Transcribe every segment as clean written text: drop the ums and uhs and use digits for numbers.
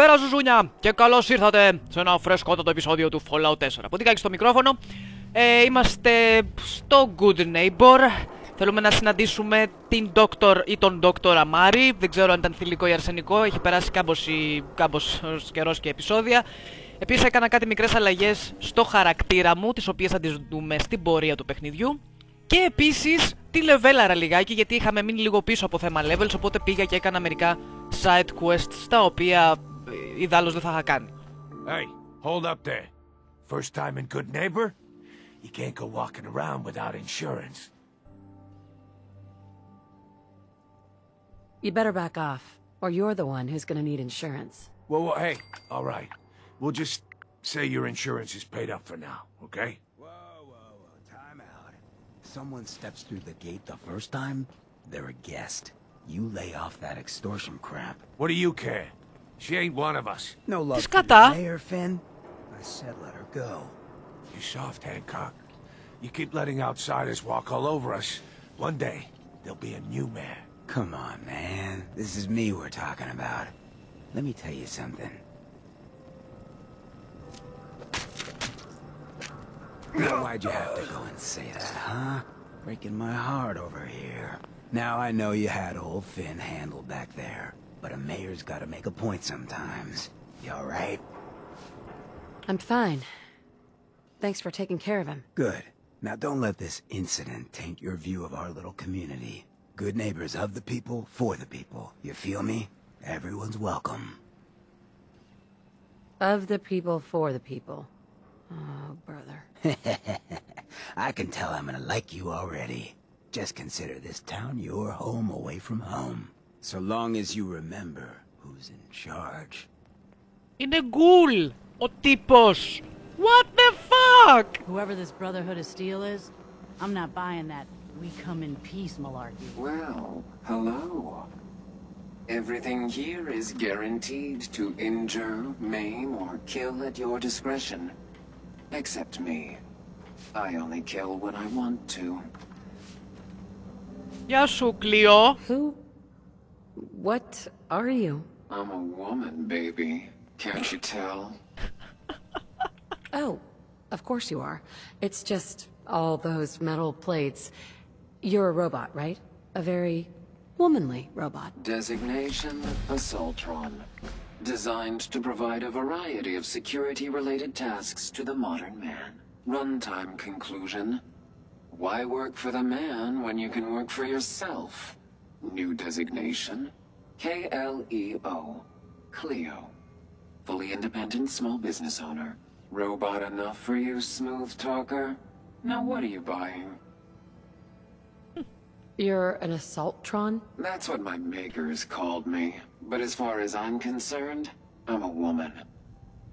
Καλησπέρα ζουζούνια και καλώς ήρθατε σε ένα φρεσκότατο επεισόδιο του FallOut 4. Pontikaki στο μικρόφωνο. Είμαστε στο Good Neighbor. Θέλουμε να συναντήσουμε την Dr. ή τον Dr. Αμάρη. Δεν ξέρω αν ήταν θηλυκό ή αρσενικό. Έχει περάσει κάμπος καιρός και επεισόδια. Επίσης έκανα κάτι μικρές αλλαγές στο χαρακτήρα μου, τις οποίες θα τις δούμε στην πορεία του παιχνιδιού. Και επίσης τη λεβέλαρα λιγάκι, γιατί είχαμε μείνει λίγο πίσω από θέμα levels, οπότε πήγα και έκανα μερικά side quests τα οποία ιδάλλως δεν θα είχα κάνει. Hey, hold up there. First time in Good Neighbor? You can't go walking around without insurance. You better back off, or you're the one who's gonna need insurance. Well, hey, all right. We'll just say your insurance is paid up for now, okay? Time out. If someone steps through the gate the first time, they're a guest. You lay off that extortion crap. What do you care? She ain't one of us. No love Just for cut the that. mayor, Finn. I said let her go. You soft, Hancock. You keep letting outsiders walk all over us. One day, there'll be a new mayor. Come on, man. This is me we're talking about. Let me tell you something. Now, why'd you have to go and say that, huh? Breaking my heart over here. Now I know you had old Finn handled back there, but a mayor's gotta make a point sometimes. You alright? I'm fine. Thanks for taking care of him. Good. Now don't let this incident taint your view of our little community. Good neighbors of the people, for the people. You feel me? Everyone's welcome. Of the people, for the people. Oh, brother. I can tell I'm gonna like you already. Just consider this town your home away from home. So long as you remember who's in charge. Είναι γκουλ ο τύπος. What the fuck? Whoever this Brotherhood of Steel is, I'm not buying that we come in peace malarkey. Well, hello. Everything here is guaranteed to injure, maim, or kill at your discretion. Except me. I only kill when I want to. Γεια σου, Κλειό. Who? What are you? I'm a woman, baby. Can't you tell? Oh, of course you are. It's just all those metal plates. You're a robot, right? A very womanly robot. Designation Assaultron. Designed to provide a variety of security-related tasks to the modern man. Runtime conclusion. Why work for the man when you can work for yourself? New designation. KLEO. Cleo. Fully independent small business owner. Robot enough for you, smooth talker? Now what are you buying? You're an Assaultron? That's what my makers called me. But as far as I'm concerned, I'm a woman.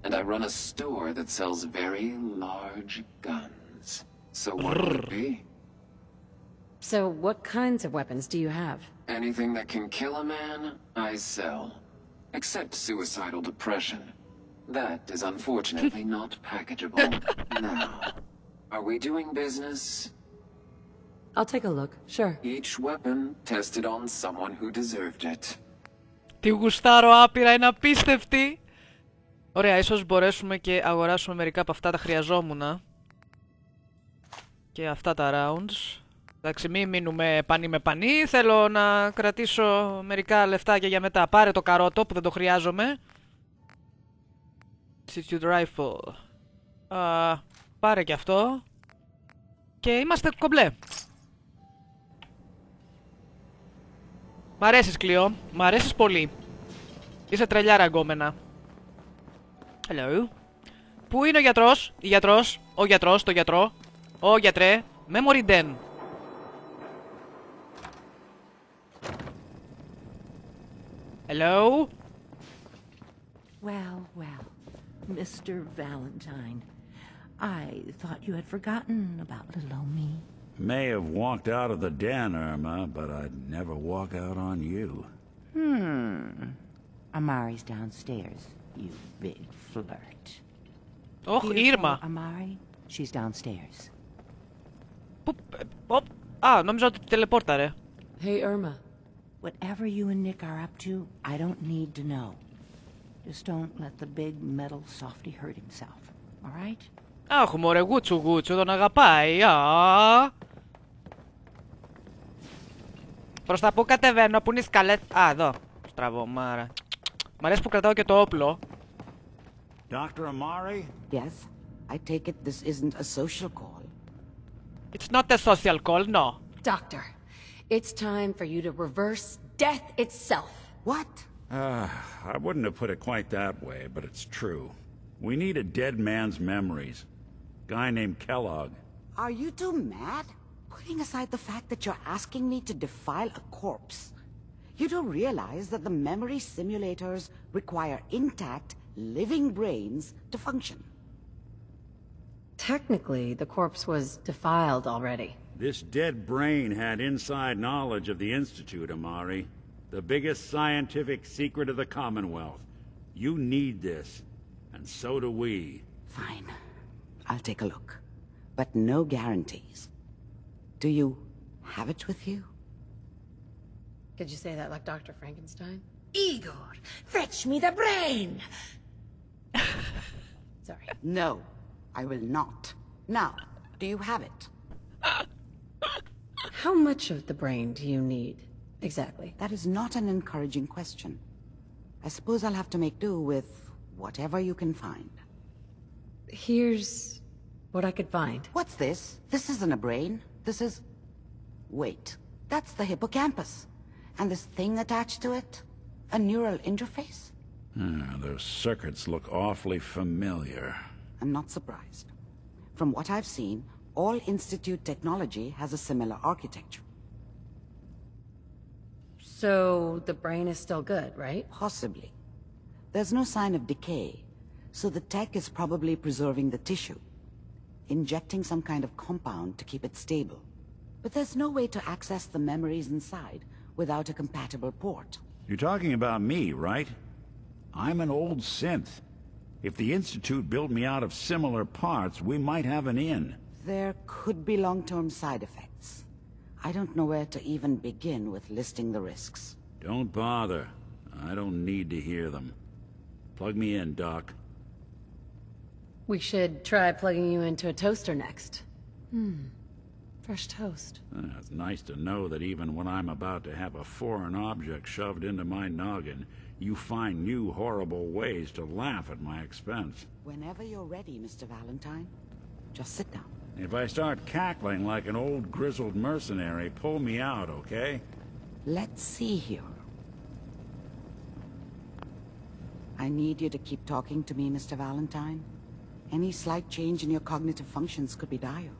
And I run a store that sells very large guns. So what would it be? So what kinds of weapons do you have? Anything that can kill a man, I sell. Except suicidal depression. That is unfortunately not packageable. Now, are we doing business? I'll take a look, sure. Each weapon tested on someone who deserved it. Τι γουστάρω άπειρα, είναι απίστευτη. Ωραία, ίσως μπορέσουμε και αγοράσουμε μερικά από αυτά, τα χρειαζόμουνα. Και αυτά τα rounds. Εντάξει, μην μείνουμε πανί με πανί. Θέλω να κρατήσω μερικά λεφτάκια για μετά. Πάρε το καρότο που δεν το χρειάζομαι. Institute Rifle. Πάρε και αυτό. Και είμαστε κομπλέ. Μ' αρέσεις, Κλειό. Μ' αρέσεις πολύ. Είσαι τρελιάρα γκόμενα. Hello. Πού είναι ο γιατρός? Η γιατρός. Ο γιατρός, το γιατρό. Ο γιατρέ. Memory Den. Hello. Well, well, Mr. Valentine. I thought you had forgotten about little old me. May have walked out of the den, Irma, but I'd never walk out on you. Amari's downstairs, you big flirt. Ωχ, Ήρμα. Amari, she's downstairs. Νόμιζα ότι τελεπόρταρε. Hey, Irma. Whatever you and Nick are up to, I don't need to know. Just don't let the big metal softy hurt himself, all right? Αχ, μωρέ, γούτσου, τον αγαπάει. Προς τα που κατεβαίνω, που είναι οι σκαλές. Α, εδώ. Στραβώ, μάρα. Μ' αρέσει που κρατάω και το όπλο. Dr. Amari? Yes? I take it this isn't a social call. It's not a social call, no. Doctor, it's time for you to reverse death itself. What? I wouldn't have put it quite that way, but it's true. We need a dead man's memories. Guy named Kellogg. Are you two mad? Putting aside the fact that you're asking me to defile a corpse, you don't realize that the memory simulators require intact, living brains to function. Technically, the corpse was defiled already. This dead brain had inside knowledge of the Institute, Amari. The biggest scientific secret of the Commonwealth. You need this, and so do we. Fine. I'll take a look. But no guarantees. Do you have it with you? Could you say that like Dr. Frankenstein? Igor, fetch me the brain! Sorry. No, I will not. Now, do you have it? How much of the brain do you need, exactly? That is not an encouraging question. I suppose I'll have to make do with whatever you can find. Here's what I could find. What's this? This isn't a brain. This is... Wait. That's the hippocampus. And this thing attached to it? A neural interface? Those circuits look awfully familiar. I'm not surprised. From what I've seen, all Institute technology has a similar architecture. So the brain is still good, right? Possibly. There's no sign of decay, so the tech is probably preserving the tissue, injecting some kind of compound to keep it stable. But there's no way to access the memories inside without a compatible port. You're talking about me, right? I'm an old synth. If the Institute built me out of similar parts, we might have an in. There could be long-term side effects. I don't know where to even begin with listing the risks. Don't bother. I don't need to hear them. Plug me in, Doc. We should try plugging you into a toaster next. Fresh toast. It's nice to know that even when I'm about to have a foreign object shoved into my noggin, you find new horrible ways to laugh at my expense. Whenever you're ready, Mr. Valentine, just sit down. If I start cackling like an old grizzled mercenary, pull me out, okay? Let's see here. I need you to keep talking to me, Mr. Valentine. Any slight change in your cognitive functions could be dire.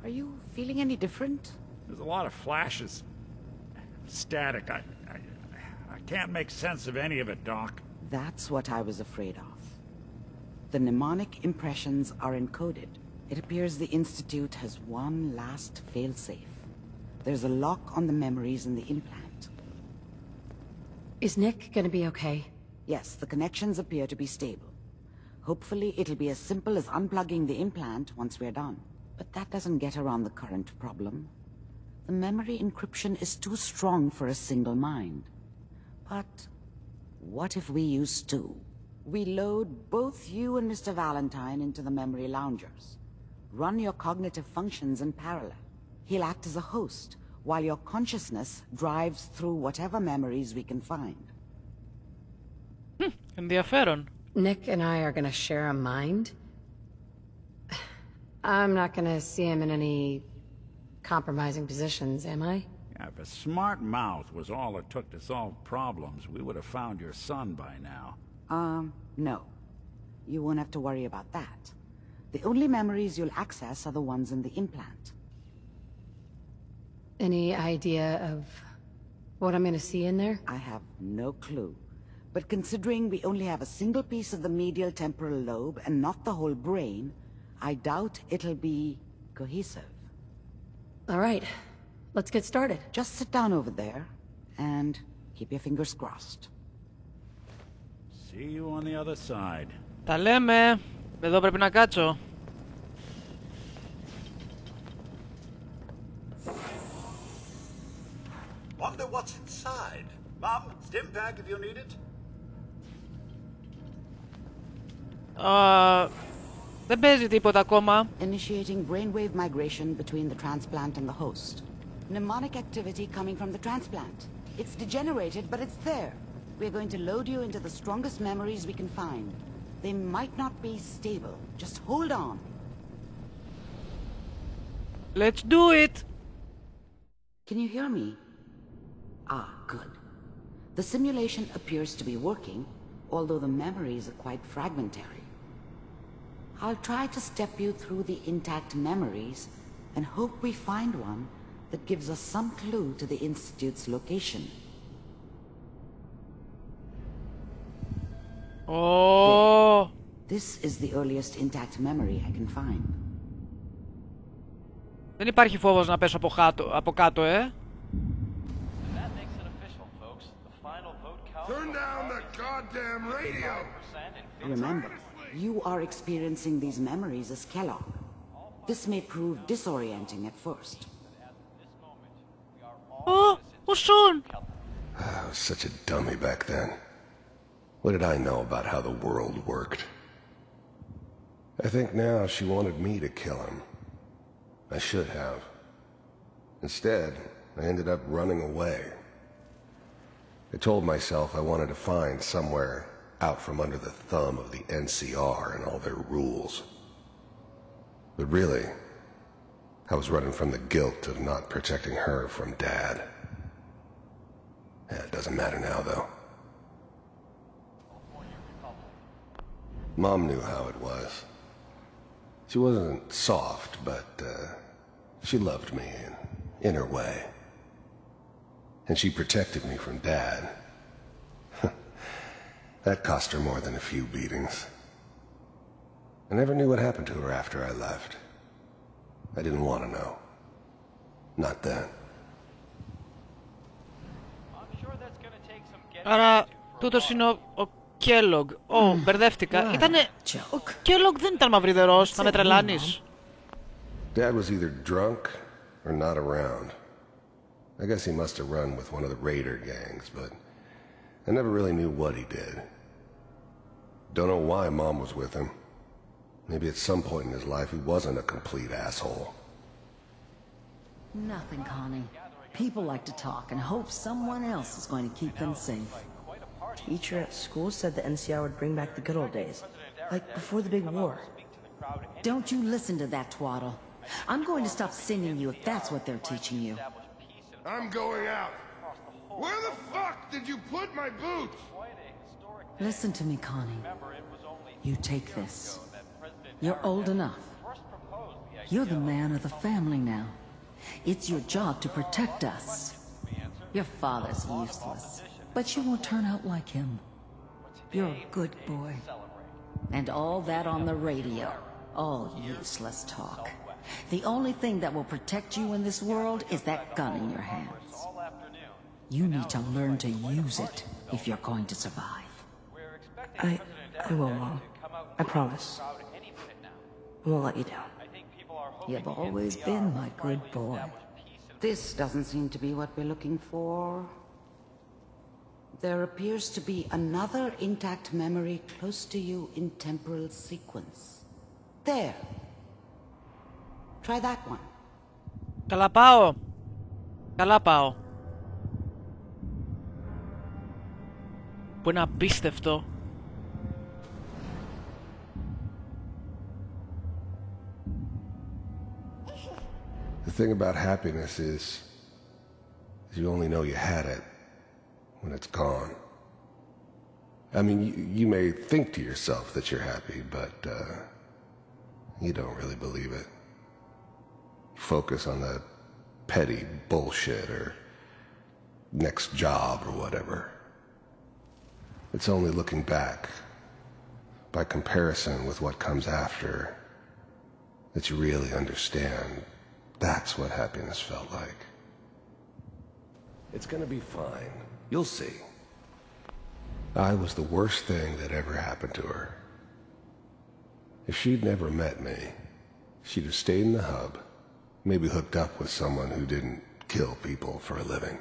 Are you feeling any different? There's a lot of flashes. Static. I can't make sense of any of it, Doc. That's what I was afraid of. The mnemonic impressions are encoded. It appears the Institute has one last failsafe. There's a lock on the memories in the implant. Is Nick gonna be okay? Yes, the connections appear to be stable. Hopefully it'll be as simple as unplugging the implant once we're done. But that doesn't get around the current problem. The memory encryption is too strong for a single mind. But what if we use two? We load both you and Mr. Valentine into the memory loungers. Run your cognitive functions in parallel. He'll act as a host, while your consciousness drives through whatever memories we can find. Ενδιαφέρον. Nick and I are gonna share a mind? I'm not gonna see him in any compromising positions, am I? If a smart mouth was all it took to solve problems, we would have found your son by now. No. You won't have to worry about that. The only memories you'll access are the ones in the implant. Any idea of what I'm gonna see in there? I have no clue. But considering we only have a single piece of the medial temporal lobe and not the whole brain, I doubt it'll be cohesive. All right, let's get started. Just sit down over there and keep your fingers crossed. See you on the other side. Τα λέμε. Εδώ πρέπει να κάτσω. Wonder what's inside. Mom, stim pack if you need it. Δεν παίζει τίποτα ακόμα. Initiating brainwave migration between the transplant and the host. Mnemonic activity coming from the transplant. It's degenerated, but it's there. We're going to load you into the strongest memories we can find. They might not be stable. Just hold on. Let's do it! Can you hear me? Ah, good. The simulation appears to be working, although the memories are quite fragmentary. I'll try to step you through the intact memories and hope we find one that gives us some clue to the Institute's location. Oh. This is the earliest intact memory I can find. Δεν υπάρχει φόβος να πέσω από κάτω, Turn down the goddamn radio! Remember, you are experiencing these memories as Kellogg. This may prove disorienting at first. Oh, ο Σον! I was such a dummy back then. What did I know about how the world worked? I think now she wanted me to kill him. I should have. Instead, I ended up running away. I told myself I wanted to find somewhere out from under the thumb of the NCR and all their rules. But really, I was running from the guilt of not protecting her from Dad. It doesn't matter now, though. Mom knew how it was. She wasn't soft, but she loved me in her way. And she protected me from Dad. That cost her more than a few beatings. I never knew what happened to her after I left. I didn't want to know. Not then. Άρα, τούτος είναι ο Kellogg. Μπερδεύτηκα. Ο Kellogg δεν ήταν μαυριδερός, θα με τρελάνεις. Dad was either drunk or not around. I guess he must have run with one of the raider gangs, but I never really knew what he did. Don't know why Mom was with him. Maybe at some point in his life he wasn't a complete asshole. Nothing, Connie. People like to talk and hope someone else is going to keep them safe. Teacher at school said the NCR would bring back the good old days, like before the big war. Don't you listen to that twaddle. I'm going to stop sending you if that's what they're teaching you. I'm going out. Where the fuck did you put my boots? Listen to me, Connie. You take this. You're old enough. You're the man of the family now. It's your job to protect us. Your father's useless, but you won't turn out like him. You're a good boy. And all that on the radio, all useless talk. The only thing that will protect you in this world is that gun in your hands. You need to learn to use it if you're going to survive. I will, Mom. I promise. I won't let you down. You've always been my good boy. This doesn't seem to be what we're looking for. There appears to be another intact memory close to you in temporal sequence. There. Try that one. Καλά πάω. Καλά πάω. Που είναι απίστευτο. The thing about happiness is you only know you had it when it's gone. I mean, you may think to yourself that you're happy, but you don't really believe it. Focus on the petty bullshit or next job or whatever. It's only looking back, by comparison with what comes after, that you really understand that's what happiness felt like. It's gonna be fine. You'll see. I was the worst thing that ever happened to her. If she'd never met me, she'd have stayed in the hub, maybe hooked up with someone who didn't kill people for a living.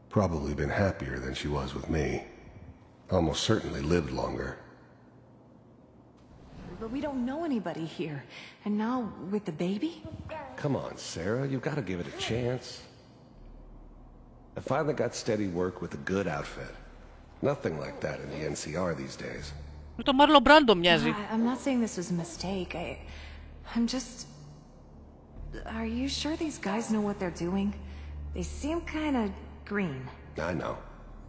Probably been happier than she was with me. Almost certainly lived longer. but we don't know anybody here. And now, with the baby? Come on, Sarah, you've got to give it a chance. I finally got steady work with a good outfit. Nothing like that in the NCR these days. Με τον Μάρλον Μπράντο μοιάζει. I'm not saying this was a mistake. I'm just... Are you sure these guys know what they're doing? They seem kind of green. I know,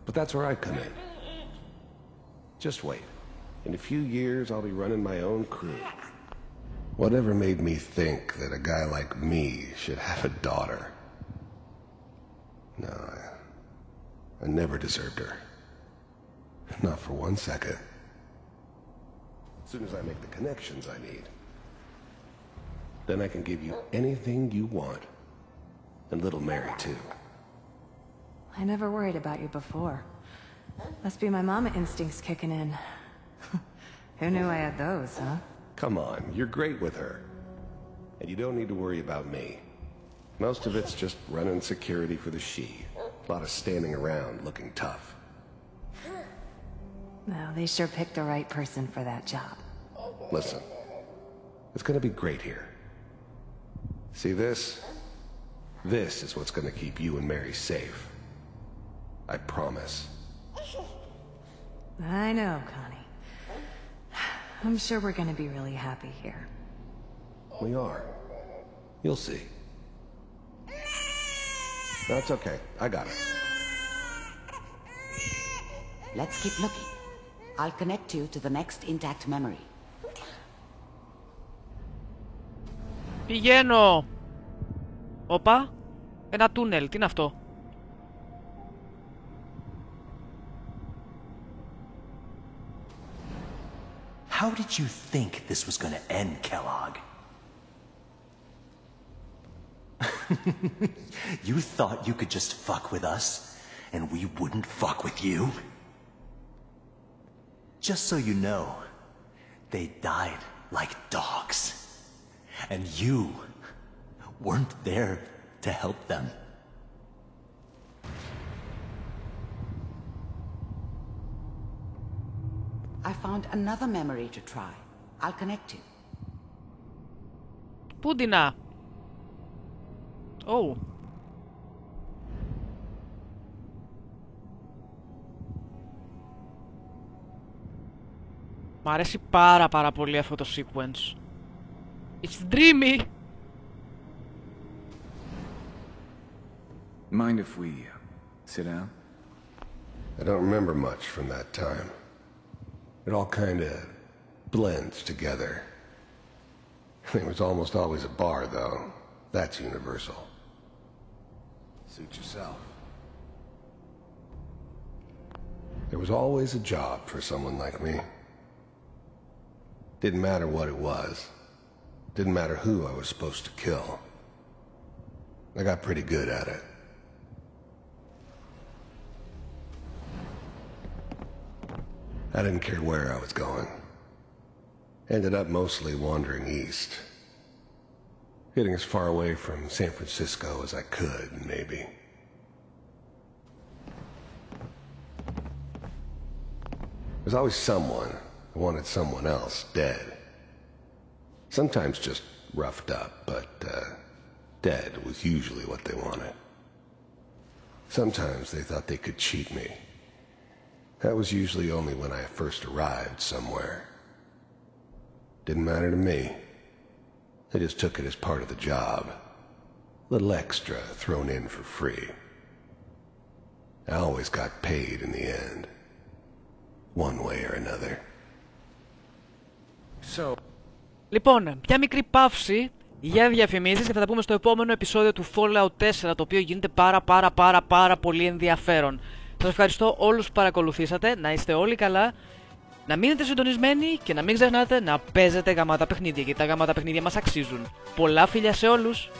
but that's where I come in. Just wait. In a few years, I'll be running my own crew. Whatever made me think that a guy like me should have a daughter? No, I never deserved her. Not for 1 second. As soon as I make the connections I need, then I can give you anything you want. And little Mary, too. I never worried about you before. Must be my mama instincts kicking in. Who knew I had those, huh? Come on, you're great with her. And you don't need to worry about me. Most of it's just running security for the she. A lot of standing around looking tough. No, they sure picked the right person for that job. Listen, it's gonna be great here. See this? This is what's gonna keep you and Mary safe. I promise. I know, Connie. I'm sure we're gonna be really happy here. We are. You'll see. That's okay. I got it. Let's keep looking. I'll connect you to the next intact memory. Πηγαίνω. Όπα. Ένα τούνελ. Τι είναι αυτό? How did you think this was gonna end, Kellogg? You thought you could just fuck with us, and we wouldn't fuck with you? Just so you know, they died like dogs. And you weren't there to help them. I found another memory to try. I'll connect you. Πού την να? Oh. Μ' αρέσει πάρα πολύ αυτό το sequence. It's dreamy. Mind if we sit down? I don't remember much from that time. It all kind of blends together. There was almost always a bar, though. That's universal. Suit yourself. There was always a job for someone like me. Didn't matter what it was. Didn't matter who I was supposed to kill. I got pretty good at it. I didn't care where I was going. Ended up mostly wandering east. Getting as far away from San Francisco as I could, maybe. There's always someone who wanted someone else dead. Sometimes just roughed up, but dead was usually what they wanted. Sometimes they thought they could cheat me. That was usually only when I first arrived somewhere. Didn't matter to me. They just took it as part of the job. Little extra thrown in for free. I always got paid in the end. One way or another. So... Λοιπόν, μια μικρή παύση για διαφημίσεις και θα τα πούμε στο επόμενο επεισόδιο του Fallout 4, το οποίο γίνεται πάρα πολύ ενδιαφέρον. Σας ευχαριστώ όλους που παρακολουθήσατε, να είστε όλοι καλά, να μείνετε συντονισμένοι και να μην ξεχνάτε να παίζετε γαμάτα παιχνίδια, γιατί τα γαμάτα παιχνίδια μας αξίζουν. Πολλά φιλιά σε όλους!